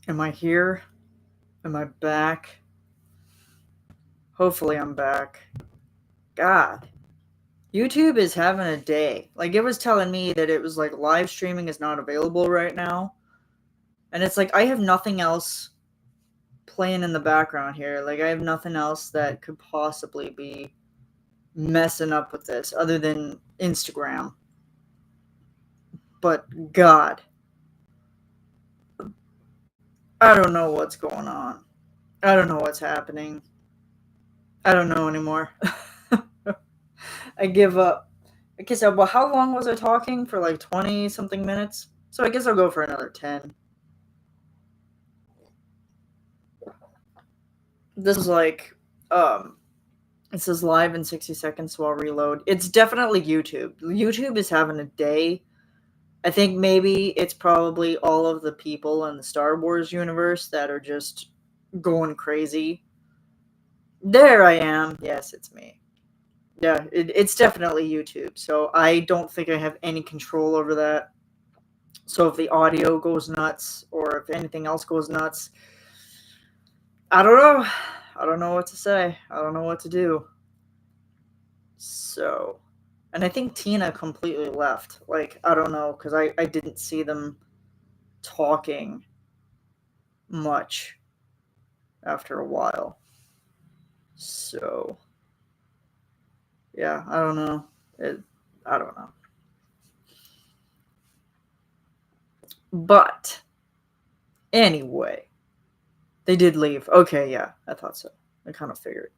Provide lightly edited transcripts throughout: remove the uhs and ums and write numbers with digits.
Am I here? Am I back? Hopefully I'm back. God. YouTube is having a day. Like, it was telling me that it was like live streaming is not available right now. And it's like I have nothing else playing in the background here. Like, I have nothing else that could possibly be messing up with this other than Instagram. But God, I don't know what's going on. I don't know what's happening. I don't know anymore. I give up. I guess, well, how long was I talking? For like 20 something minutes? So I guess I'll go for another 10. This is like, um, it says live in 60 seconds, so I'll reload. It's definitely YouTube. YouTube is having a day. I think maybe it's probably all of the people in the Star Wars universe that are just going crazy. There I am. Yes, it's me. Yeah, it's definitely YouTube. So I don't think I have any control over that. So if the audio goes nuts or if anything else goes nuts, I don't know. I don't know what to say. I don't know what to do. So, and I think Tina completely left. Like, I don't know, because I didn't see them talking much after a while. So, yeah, I don't know. I don't know. But, anyway, they did leave. Okay, yeah, I thought so. I kind of figured.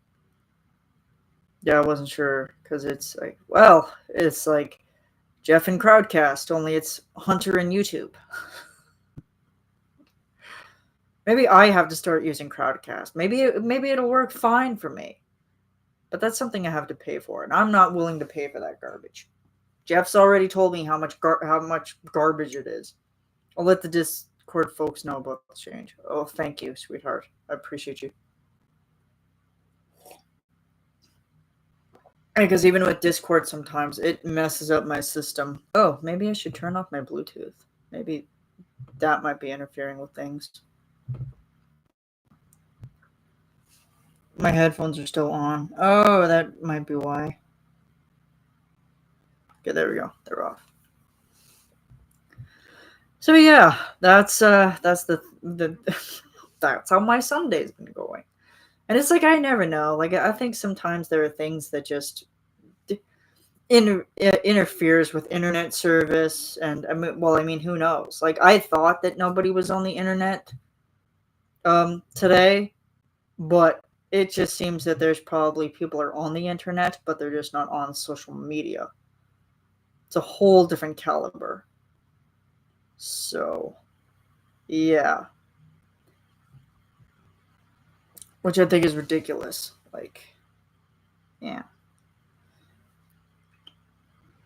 Yeah, I wasn't sure, because it's like, well, it's like Jeff and Crowdcast, only it's Hunter and YouTube. Maybe I have to start using Crowdcast. Maybe it'll work fine for me. But that's something I have to pay for, and I'm not willing to pay for that garbage. Jeff's already told me how much garbage it is. I'll let the Discord folks know about the change. Oh, thank you, sweetheart. I appreciate you. Because even with Discord, sometimes it messes up my system. Oh, maybe I should turn off my Bluetooth. Maybe that might be interfering with things. My headphones are still on. Oh, that might be why. Okay, there we go. They're off. So yeah, that's the that's how my Sunday's been going. And it's like I never know. Like I think sometimes there are things that just interferes with internet service, and I mean, who knows? Like I thought that nobody was on the internet today, but it just seems that there's probably people are on the internet, but they're just not on social media. It's a whole different caliber. So, yeah, which I think is ridiculous. Like, yeah.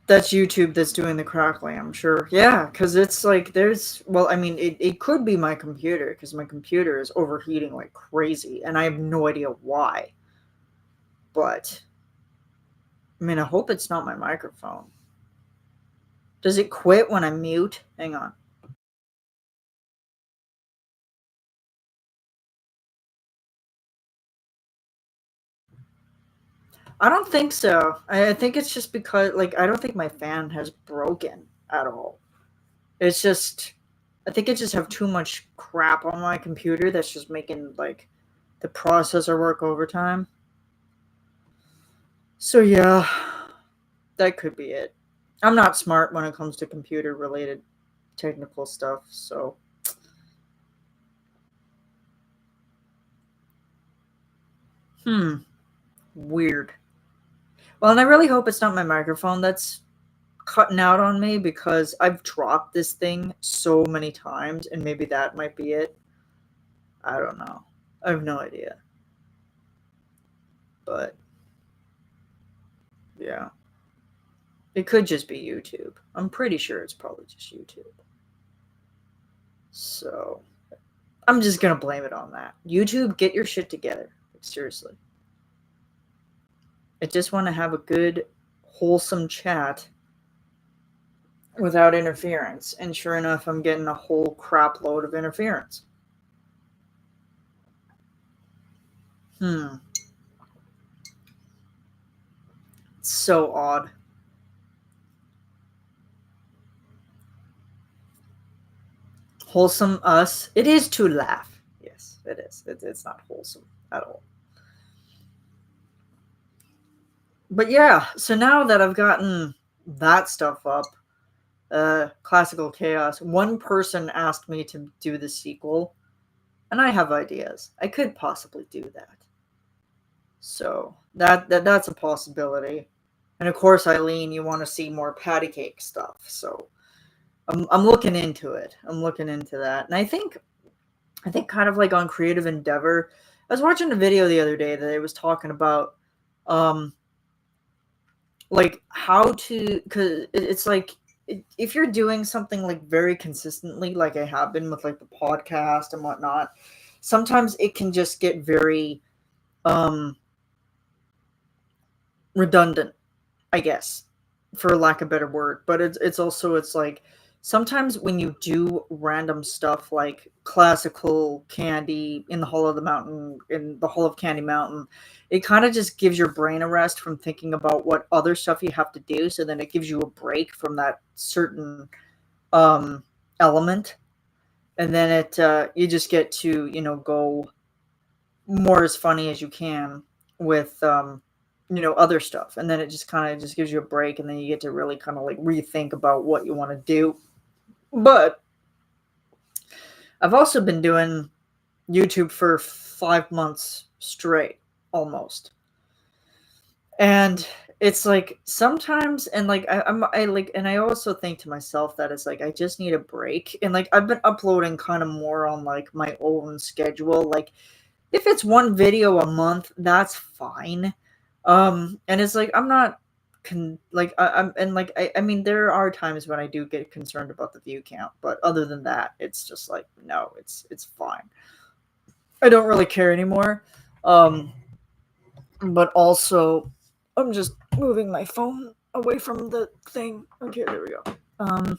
That's YouTube that's doing the crackling, I'm sure. Yeah, because it's like there's, well, I mean, it could be my computer because my computer is overheating like crazy and I have no idea why. But, I mean, I hope it's not my microphone. Does it quit when I mute? Hang on. I don't think so. I think it's just because, like, I don't think my fan has broken at all. It's just, I think I just have too much crap on my computer that's just making, like, the processor work overtime. So yeah, that could be it. I'm not smart when it comes to computer related technical stuff, so hmm, weird. Well, and I really hope it's not my microphone that's cutting out on me because I've dropped this thing so many times and maybe that might be it. I don't know. I have no idea. But yeah, it could just be YouTube. I'm pretty sure it's probably just YouTube. So I'm just gonna blame it on that. YouTube, get your shit together. Like, seriously. I just want to have a good, wholesome chat without interference. And sure enough, I'm getting a whole crap load of interference. Hmm. It's so odd. Wholesome us. It is to laugh. Yes, it is. It's not wholesome at all. But yeah, so now that I've gotten that stuff up, classical chaos, one person asked me to do the sequel, and I have ideas. I could possibly do that. So that's a possibility. And of course, Eileen, you want to see more patty cake stuff. So I'm looking into it. I'm looking into that. And I think kind of like on Creative Endeavor, I was watching a video the other day that it was talking about um like how to, cuz it's like if you're doing something like very consistently like I have been with like the podcast and whatnot, sometimes it can just get very um redundant, I guess, for lack of a better word. But it's also it's like sometimes when you do random stuff like classical candy in the Hall of the Mountain in the Hall of Candy Mountain, it kind of just gives your brain a rest from thinking about what other stuff you have to do. So then it gives you a break from that certain um element. And then it you just get to, go more as funny as you can with other stuff, and then it just kind of just gives you a break, and then you get to really kind of like rethink about what you want to do. But I've also been doing YouTube for 5 months straight almost, and it's like sometimes, and like I like, and I also think to myself that it's like I just need a break, and like I've been uploading kind of more on like my own schedule. Like if it's one video a month, that's fine. And it's like I'm not like I'm and like I mean there are times when I do get concerned about the view count, but other than that, it's just like no, it's fine. I don't really care anymore. Um, but also I'm just moving my phone away from the thing. Okay, there we go. Um,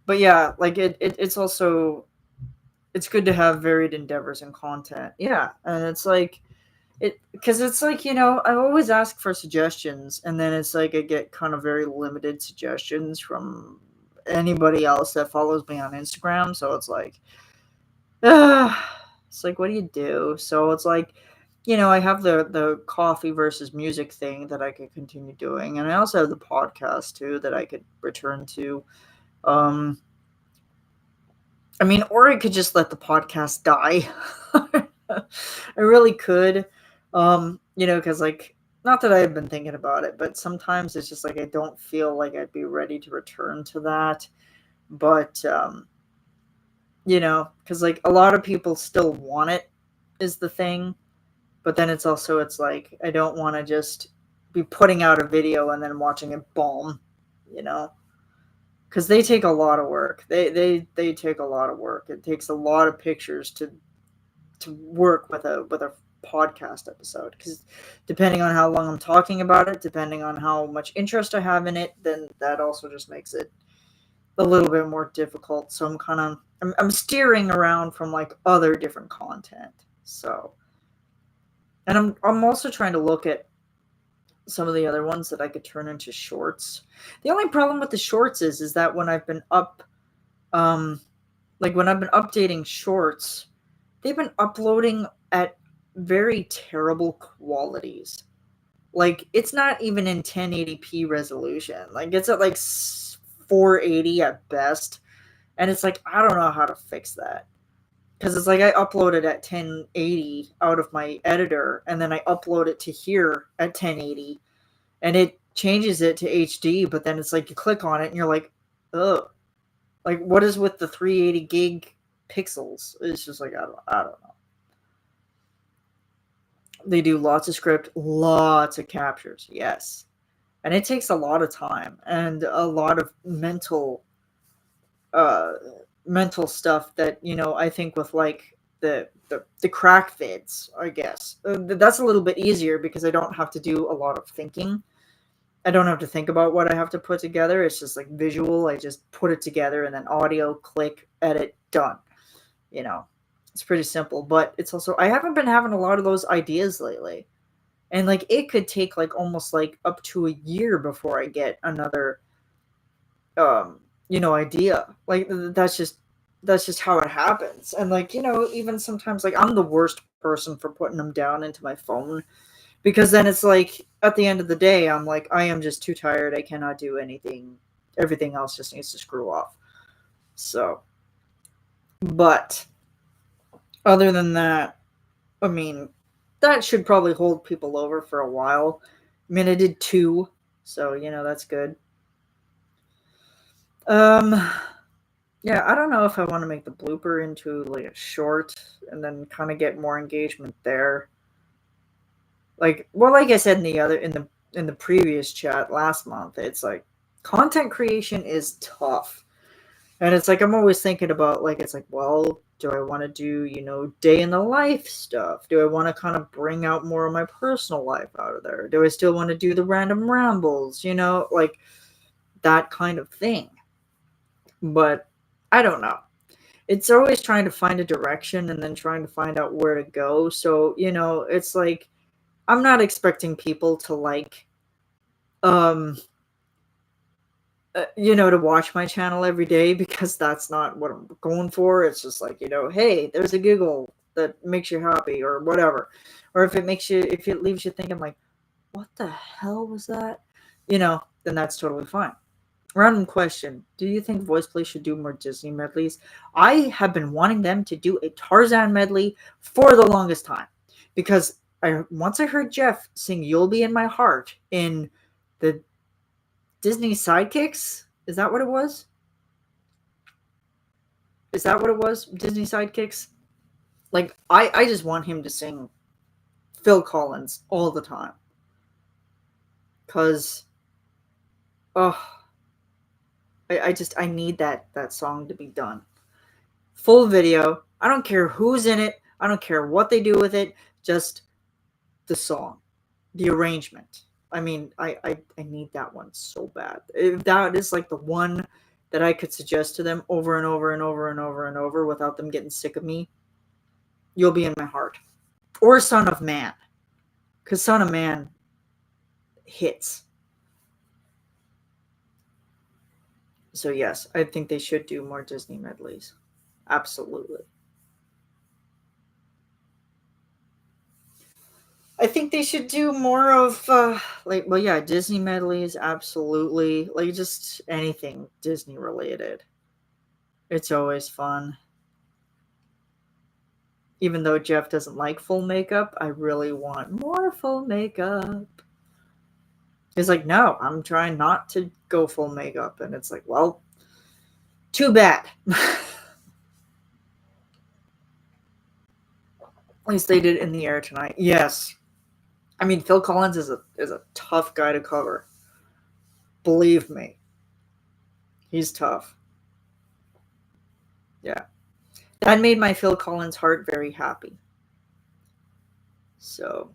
but yeah, like it's also it's good to have varied endeavors and content. Yeah, and it's like it because it's like I always ask for suggestions, and then it's like I get kind of very limited suggestions from anybody else that follows me on Instagram. So it's like, uh, it's like what do you do? So it's like, I have the coffee versus music thing that I could continue doing, and I also have the podcast too that I could return to. Um, I mean, or I could just let the podcast die. I really could. Because like not that I've been thinking about it, but sometimes it's just like I don't feel like I'd be ready to return to that. But because like a lot of people still want it is the thing. But then it's like I don't want to just be putting out a video and then watching it bomb, you know because they take a lot of work. They take a lot of work. It takes a lot of pictures to work with a podcast episode, because depending on how long I'm talking about it, depending on how much interest I have in it, then that also just makes it a little bit more difficult. So I'm steering around from like other different content. So, and I'm also trying to look at some of the other ones that I could turn into shorts. The only problem with the shorts is that when I've been um when I've been updating shorts, they've been uploading at very terrible qualities. Like it's not even in 1080p resolution. Like it's at like 480 at best, and it's like I don't know how to fix that. Because it's like I upload it at 1080 out of my editor, and then I upload it to here at 1080, and it changes it to HD. But then it's like you click on it, and you're like, ugh, like what is with the 380 gig pixels? It's just like I don't know. They do lots of script, lots of captures, yes, and it takes a lot of time and a lot of uh mental stuff that I think with like the crack vids, I guess that's a little bit easier because I don't have to do a lot of thinking. I don't have to think about what I have to put together. It's just like visual. I just put it together, and then audio, click, edit, done. You know. It's pretty simple, but it's also I haven't been having a lot of those ideas lately. And like it could take like almost like up to a year before I get another idea. Like that's just how it happens. And like, even sometimes like I'm the worst person for putting them down into my phone because then it's like at the end of the day I'm like I am just too tired. I cannot do anything. Everything else just needs to screw off. So, but other than that, I mean, that should probably hold people over for a while. I mean, I did two, so that's good. Um, yeah, I don't know if I want to make the blooper into like a short and then kind of get more engagement there. Like I said in the previous chat last month, it's like content creation is tough. And it's like I'm always thinking about like it's like, well, do I want to do, day in the life stuff? Do I want to kind of bring out more of my personal life out of there? Do I still want to do the random rambles, like that kind of thing? But I don't know. It's always trying to find a direction and then trying to find out where to go. So, it's like I'm not expecting people to like um to watch my channel every day because that's not what I'm going for. It's just like, hey, there's a giggle that makes you happy or whatever. Or if it leaves you thinking like, what the hell was that? Then that's totally fine. Random question. Do you think Voice Play should do more Disney medleys? I have been wanting them to do a Tarzan medley for the longest time because once I heard Jeff sing You'll Be in My Heart in the Disney Sidekicks. Is that what it was? Is that what it was? Disney Sidekicks? Like, I just want him to sing Phil Collins all the time. Because, oh, I need that song to be done. Full video. I don't care who's in it. I don't care what they do with it. Just the song. The arrangement. I mean, I need that one so bad. If that is like the one that I could suggest to them over and over and over and over and over without them getting sick of me, You'll Be in My Heart. Or Son of Man. Because Son of Man hits. So yes, I think they should do more Disney medleys. Absolutely. I think they should do more of Disney medleys, absolutely. Like just anything Disney related. It's always fun. Even though Jeff doesn't like full makeup, I really want more full makeup. He's like, no, I'm trying not to go full makeup. And it's like, well, too bad. At least they did it in the air tonight. Yes. I mean, Phil Collins is a tough guy to cover. Believe me. He's tough. Yeah. That made my Phil Collins heart very happy. So,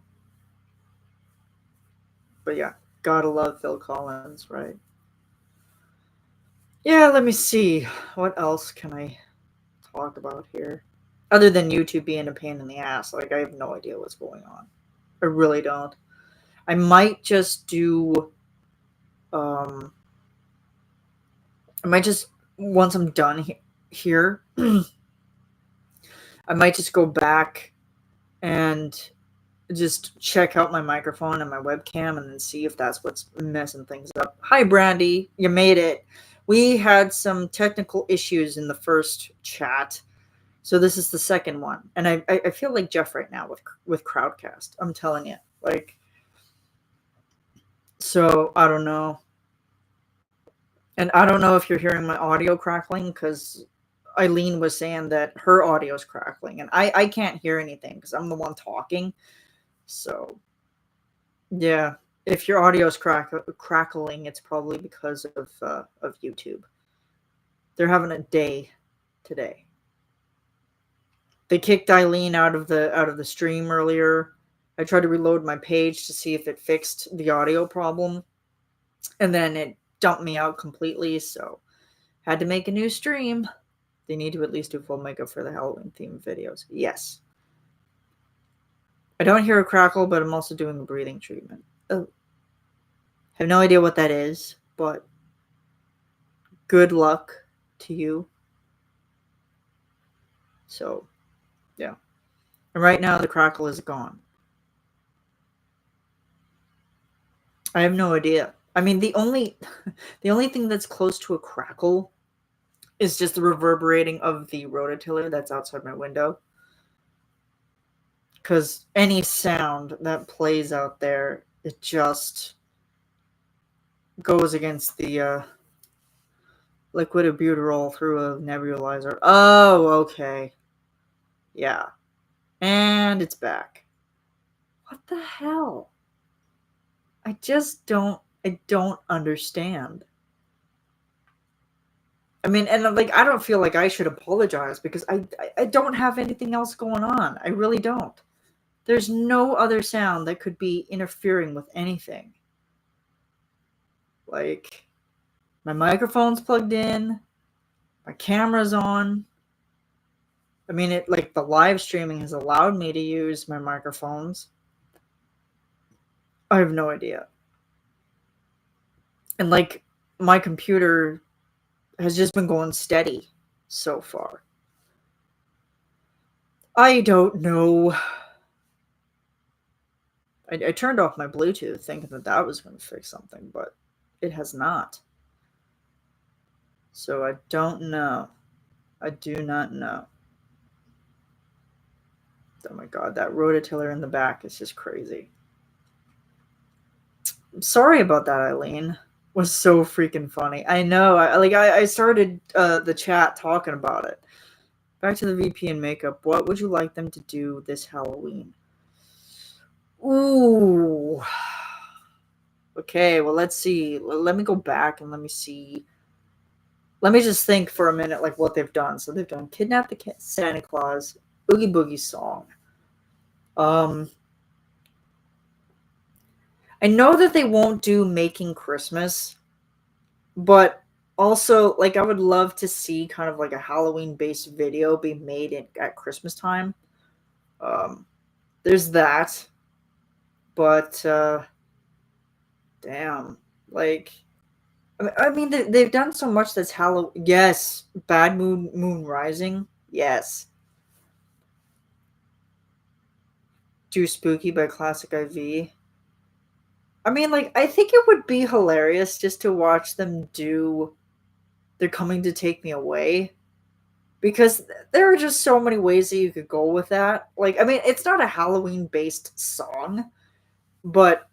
but yeah, gotta love Phil Collins, right? Yeah, let me see. What else can I talk about here? Other than YouTube being a pain in the ass, like I have no idea what's going on. I really don't. I might just do um I might just once I'm done here, I might just go back and just check out my microphone and my webcam and then see if that's what's messing things up. Hi, Brandy. You made it. We had some technical issues in the first chat. So this is the second one. And I feel like Jeff right now with Crowdcast. I'm telling you. So I don't know. And I don't know if you're hearing my audio crackling because Eileen was saying that her audio is crackling. And I can't hear anything because I'm the one talking. So yeah, if your audio is crackling, it's probably because of YouTube. They're having a day today. They kicked Eileen out of the stream earlier. I tried to reload my page to see if it fixed the audio problem, and then it dumped me out completely. So had to make a new stream. They need to at least do full makeup for the Halloween themed videos. Yes. I don't hear a crackle, but I'm also doing a breathing treatment. Oh. I have no idea what that is, but good luck to you. So, yeah. And right now the crackle is gone. I have no idea. I mean, the only thing that's close to a crackle is just the reverberating of the rototiller that's outside my window. Because any sound that plays out there, it just goes against the liquid albuterol through a nebulizer. Oh, okay. Yeah. And it's back. What the hell? I don't understand. I mean, and like, I don't feel like I should apologize because I don't have anything else going on. I really don't. There's no other sound that could be interfering with anything. Like, my microphone's plugged in, my camera's on. I mean, it like the live streaming has allowed me to use my microphones. I have no idea. And like, my computer has just been going steady so far. I don't know. I turned off my Bluetooth thinking that was going to fix something, but it has not. So I don't know. I do not know. Oh my god, that rototiller in the back is just crazy. I'm sorry about that, Eileen. It was so freaking funny. I know. I started the chat talking about it. Back to the VP and makeup. What would you like them to do this Halloween? Ooh. Okay, well, let's see. Let me go back and let me see. Let me just think for a minute, like, what they've done. So they've done Kidnap the Santa Claus, Oogie Boogie Song. I know that they won't do Making Christmas, but also, like, I would love to see kind of like a Halloween-based video be made at Christmas time. There's that. But, damn. Like, I mean, they've done so much that's Halloween. Yes. Bad Moon Rising. Yes. Do Spooky by Classic IV. I mean, like, I think it would be hilarious just to watch them do They're Coming to Take Me Away. Because there are just so many ways that you could go with that. Like, I mean, it's not a Halloween-based song, but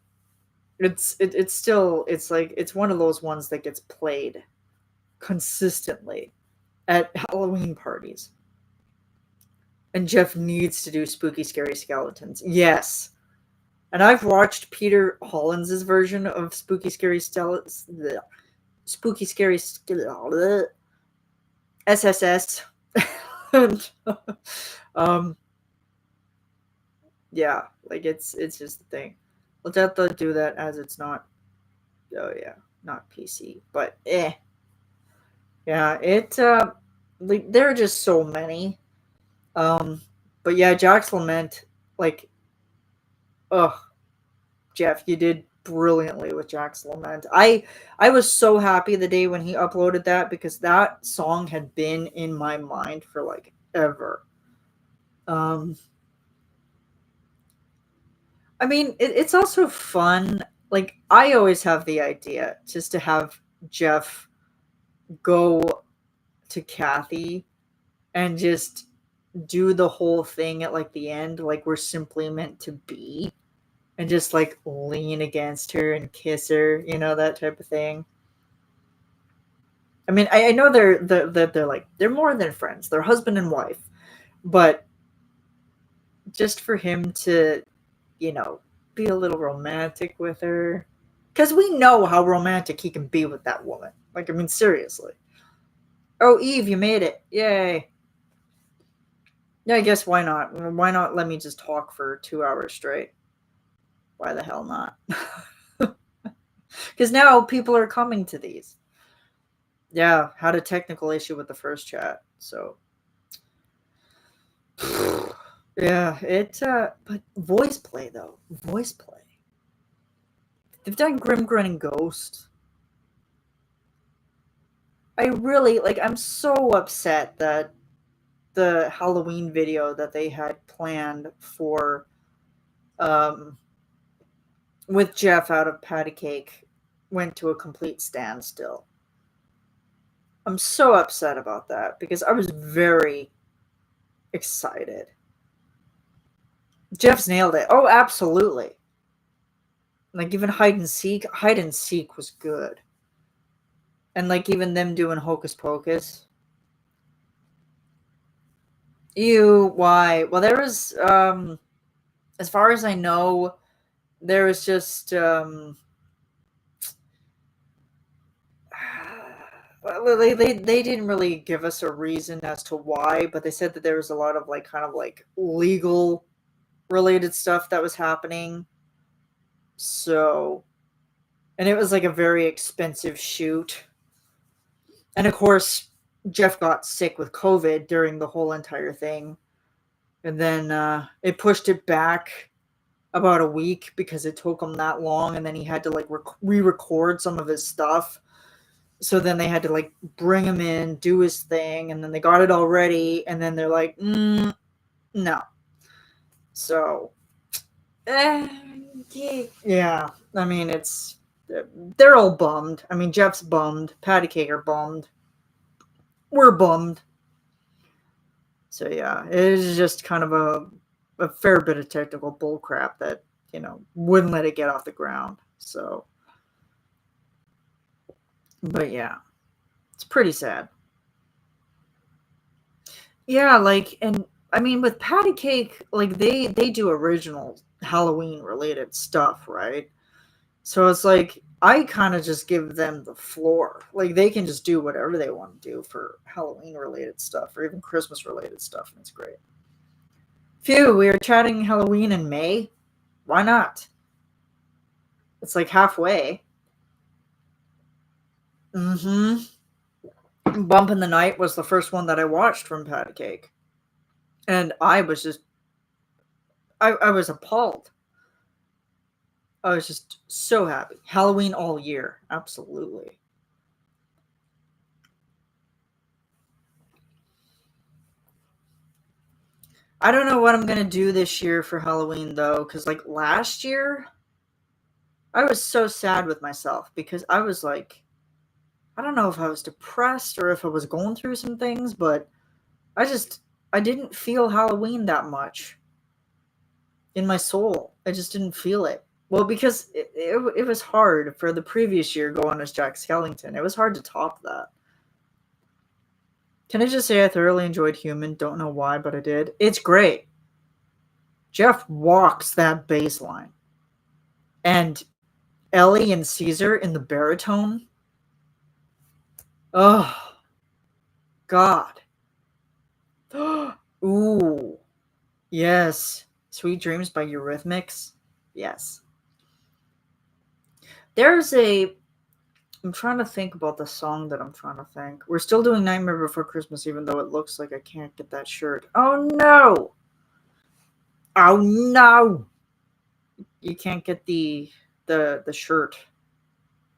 it's still, it's like, it's one of those ones that gets played consistently at Halloween parties. And Jeff needs to do Spooky Scary Skeletons. Yes. And I've watched Peter Hollands' version of Spooky Scary Skeletons. Spooky Scary SSS. Yeah, like it's just the thing. Let's have to do that as it's not. Oh yeah, not PC, but yeah, like there are just so many. But yeah, Jack's Lament, like, ugh, Jeff, you did brilliantly with Jack's Lament. I was so happy the day when he uploaded that because that song had been in my mind for like ever. I mean, it's also fun. Like, I always have the idea just to have Jeff go to Kathy and just do the whole thing at like the end, like we're simply meant to be, and just like lean against her and kiss her, that type of thing. I mean, I know they're like they're more than friends, they're husband and wife, but just for him to, be a little romantic with her, because we know how romantic he can be with that woman. Like, I mean, seriously. Oh, Eve, you made it! Yay! Yeah, I guess why not? Why not let me just talk for 2 hours straight? Why the hell not? Because now people are coming to these. Yeah, had a technical issue with the first chat. So yeah, but voice play though. Voice play. They've done Grim Grin and Ghost. I really like I'm so upset that the Halloween video that they had planned for um with Jeff out of Patty Cake went to a complete standstill. I'm so upset about that because I was very excited. Jeff's nailed it. Oh, absolutely. Like even hide and seek was good. And like even them doing Hocus Pocus. Ew, why? Well, there was as far as I know, there was just well, they didn't really give us a reason as to why, but they said that there was a lot of like kind of like legal related stuff that was happening. So, and it was like a very expensive shoot. And of course, Jeff got sick with COVID during the whole entire thing. And then it pushed it back about a week because it took him that long. And then he had to like re record some of his stuff. So then they had to like bring him in, do his thing. And then they got it all ready. And then they're like, no. So, eh, yeah. I mean, they're all bummed. I mean, Jeff's bummed. Patty Cake are bummed. We're bummed. So yeah, it is just kind of a fair bit of technical bullcrap that wouldn't let it get off the ground. So, but yeah, it's pretty sad. Yeah, like, and I mean with Patty Cake, like they do original Halloween related stuff, right? So it's like I kind of just give them the floor. Like they can just do whatever they want to do for Halloween related stuff or even Christmas related stuff, and it's great. Phew, we were chatting Halloween in May. Why not? It's like halfway. Mm-hmm. Bump in the Night was the first one that I watched from Patty Cake. And I was just I was appalled. I was just so happy. Halloween all year. Absolutely. I don't know what I'm gonna do this year for Halloween though, because like last year, I was so sad with myself because I was like, I don't know if I was depressed or if I was going through some things, but I just I didn't feel Halloween that much in my soul. I just didn't feel it. Well, because it was hard for the previous year going as Jack Skellington. It was hard to top that. Can I just say I thoroughly enjoyed Human? Don't know why, but I did. It's great. Jeff walks that bass line. And Ellie and Caesar in the baritone. Oh, God. Ooh. Yes. Sweet Dreams by Eurythmics. Yes. There's a I'm trying to think about the song that I'm trying to think. We're still doing Nightmare Before Christmas, even though it looks like I can't get that shirt. Oh no! Oh no! You can't get the shirt.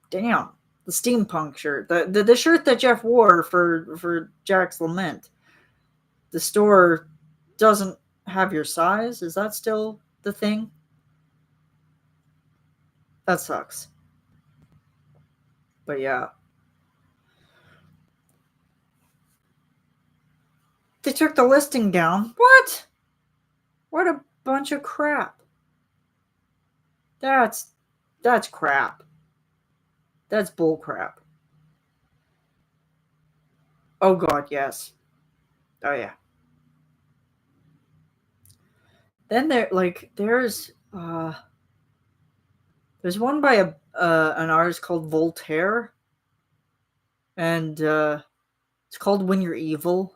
Damn, the steampunk shirt, the shirt that Jeff wore for Jack's Lament. The store doesn't have your size. Is that still the thing? That sucks. But yeah, they took the listing down. What? What a bunch of crap. That's that's crap. That's bull crap. Oh god, yes. Oh yeah. Then there's one by a an artist called Voltaire, and it's called When You're Evil.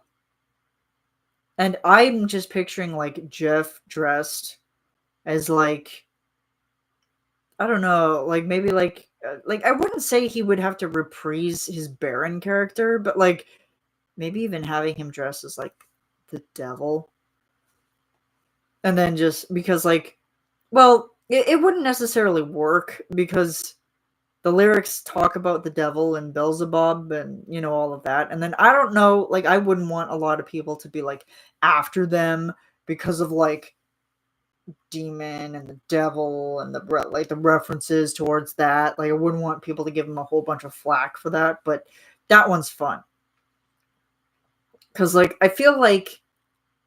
And I'm just picturing like Jeff dressed as like I don't know, like maybe like like, I wouldn't say he would have to reprise his Baron character, but like maybe even having him dress as like the devil, and then just because like, well, it wouldn't necessarily work because the lyrics talk about the devil and Beelzebub and all of that, and then I don't know, like I wouldn't want a lot of people to be like after them because of like demon and the devil and like the references towards that. Like I wouldn't want people to give him a whole bunch of flack for that, but that one's fun because like I feel like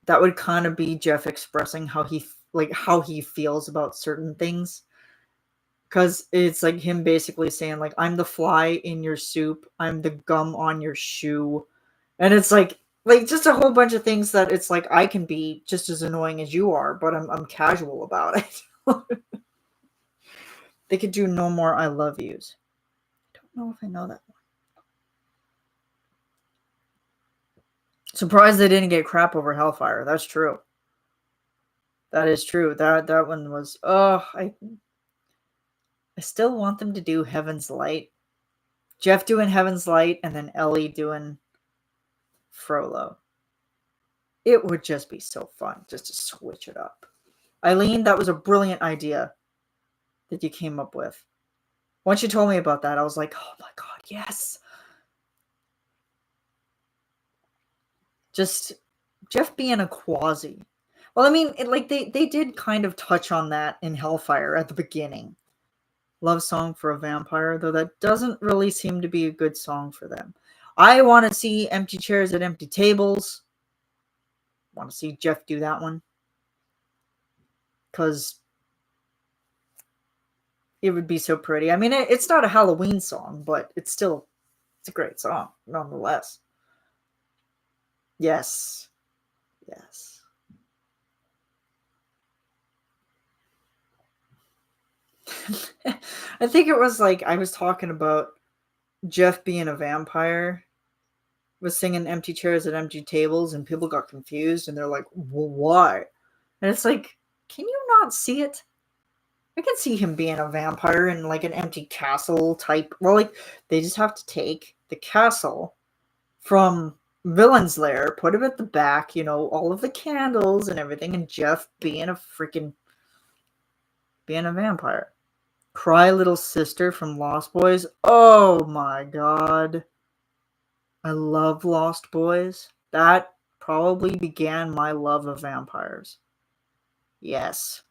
that would kind of be Jeff expressing how he feels about certain things, because it's like him basically saying like, I'm the fly in your soup, I'm the gum on your shoe, and it's like just a whole bunch of things that it's like I can be just as annoying as you are, but I'm casual about it. They could do no more I love yous. I don't know if I know that one. Surprised they didn't get crap over Hellfire. That's true. That is true. That one was, I still want them to do Heaven's Light. Jeff doing Heaven's Light and then Ellie doing Frollo. It would just be so fun just to switch it up. Eileen, that was a brilliant idea that you came up with. Once you told me about that, I was like, oh my god, yes. Just Jeff being a quasi. Well, I mean, they did kind of touch on that in Hellfire at the beginning. Love song for a vampire, though that doesn't really seem to be a good song for them. I want to see Empty Chairs at Empty Tables. Want to see Jeff do that one. Because it would be so pretty. I mean, it's not a Halloween song, but it's a great song, nonetheless. Yes. Yes. I think it was like I was talking about Jeff being a vampire, was singing Empty Chairs at Empty Tables, and people got confused and they're like, well, why? And it's like, can you not see it? I can see him being a vampire in like an empty castle type. Well, like they just have to take the castle from Villain's Lair, put it at the back, all of the candles and everything, and Jeff being a vampire. Cry Little Sister from Lost Boys. Oh my god. I love Lost Boys. That probably began my love of vampires. Yes.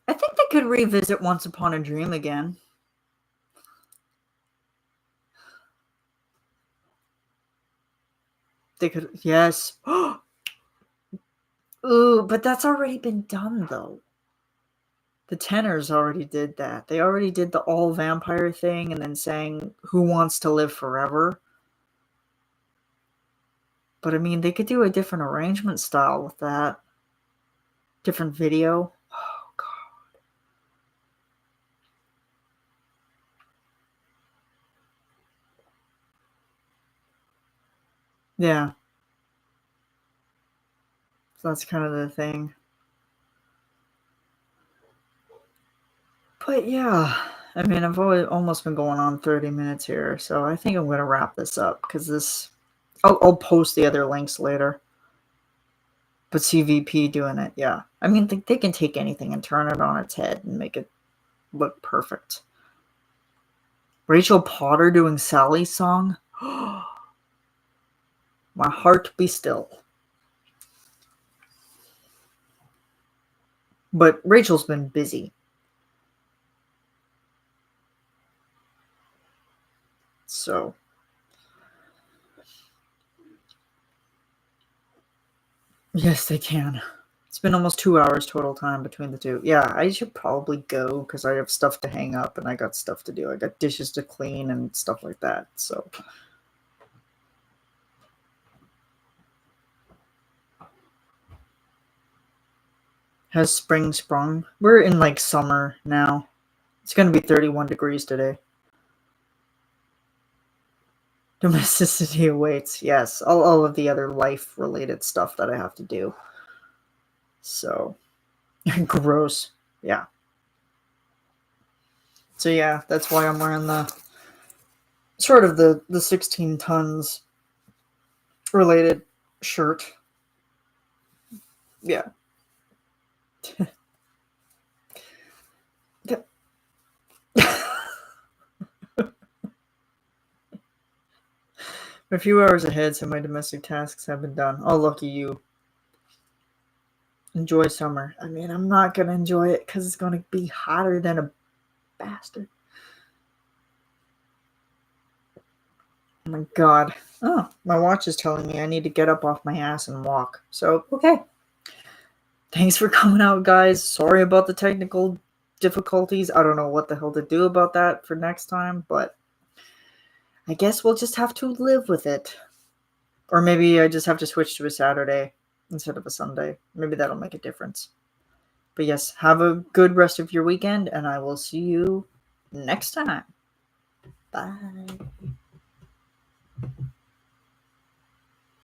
I think they could revisit Once Upon a Dream again. They could, yes. Ooh, but that's already been done, though. The Tenors already did that. They already did the all vampire thing and then sang Who Wants to Live Forever. But I mean, they could do a different arrangement style with that. Different video. Oh, God. Yeah. So that's kind of the thing. But yeah, I mean, I've almost been going on 30 minutes here, so I think I'm going to wrap this up because I'll post the other links later. But CVP doing it, yeah. I mean, they can take anything and turn it on its head and make it look perfect. Rachel Potter doing Sally's song. My heart be still. But Rachel's been busy. So. Yes, they can. It's been almost 2 hours total time between the two. Yeah, I should probably go because I have stuff to hang up and I got stuff to do. I got dishes to clean and stuff like that. So. Has spring sprung? We're in like summer now. It's going to be 31 degrees today. Domesticity awaits. Yes, all of the other life-related stuff that I have to do. So, gross. Yeah. So yeah, that's why I'm wearing the sort of the 16 tons related shirt. Yeah. A few hours ahead, so my domestic tasks have been done. Oh, lucky you. Enjoy summer. I mean, I'm not gonna enjoy it because it's gonna be hotter than a bastard. Oh my god. Oh, my watch is telling me I need to get up off my ass and walk. So, okay. Thanks for coming out, guys. Sorry about the technical difficulties. I don't know what the hell to do about that for next time, but I guess we'll just have to live with it. Or maybe I just have to switch to a Saturday instead of a Sunday. Maybe that'll make a difference. But yes, have a good rest of your weekend, and I will see you next time. Bye.